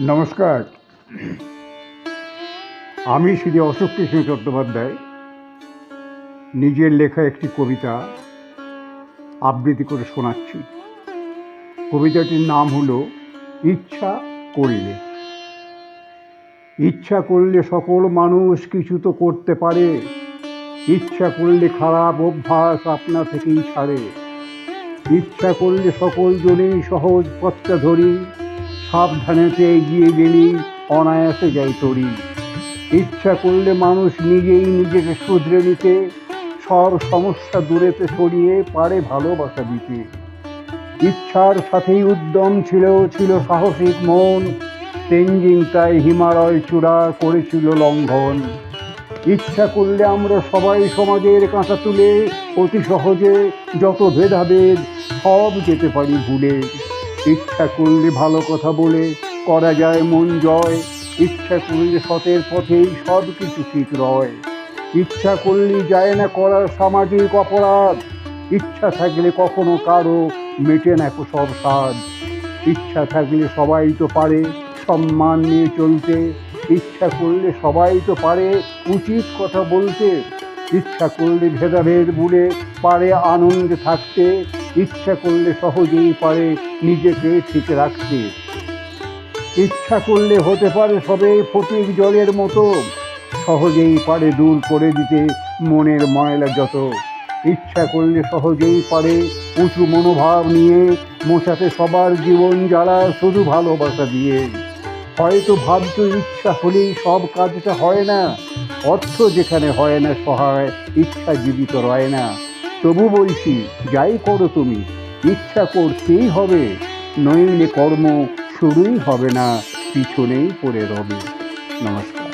নমস্কার। আমি শ্রী অশোক কৃষ্ণ চট্টোপাধ্যায় নিজের লেখা একটি কবিতা আবৃত্তি করে শোনাচ্ছি। কবিতাটির নাম হলো ইচ্ছা করলে। ইচ্ছা করলে সকল মানুষ কিছু তো করতে পারে। ইচ্ছা করলে খারাপ অভ্যাস আপনা থেকেই ছাড়ে। ইচ্ছা করলে সকল জনেই সহজ পথটা ধরি, সাবধানেতে এগিয়ে গেলি অনায়াসে যাই তরি। ইচ্ছা করলে মানুষ নিজেই নিজেকে শুধরে নিতে, সব সমস্যা দূরেতে সরিয়ে পারে ভালোবাসা দিতে। ইচ্ছার সাথেই উদ্যম ছিল সাহসিক মন, তেনজিং তাই হিমালয় চূড়া করেছিল লঙ্ঘন। ইচ্ছা করলে আমরা সবাই সমাজের কাঁটা তুলে অতি সহজে যত ভেদাভেদ সব যেতে পারি ভুলে। ইচ্ছা করলে ভালো কথা বলে করা যায় মন জয়। ইচ্ছা করলে সতের পথেই সব কিছু ঠিক রয়। ইচ্ছা করলে যায় না করার সামাজিক অপরাধ। ইচ্ছা থাকলে কখনো কারো মেটে না সব সাধ। ইচ্ছা থাকলে সবাই তো পারে সম্মান নিয়ে চলতে। ইচ্ছা করলে সবাই তো পারে উচিত কথা বলতে। ইচ্ছা করলে ভেদাভেদ ভুলে পারে আনন্দে থাকতে। ইচ্ছা করলে সহজেই পারে নিজেকে ঠিক রাখতে। ইচ্ছা করলে হতে পারে সবে ফটিক জলের মতো, সহজেই পারে দূর করে দিতে মনের ময়লা যত। ইচ্ছা করলে সহজেই পারে উঁচু মনোভাব নিয়ে মোছাতে সবার জীবন জ্বালা শুধু ভালোবাসা দিয়ে। হয়তো ভাবছো ইচ্ছা হলেই সব কাজটা হয় না, অর্থ যেখানে হয় না সহায় ইচ্ছা জীবিত রয় না। তবু বলছি যাই করো তুমি ইচ্ছা করতেই হবে, নইলে কর্ম শুরুই হবে না, পিছনেই পড়ে রবে। নমস্কার।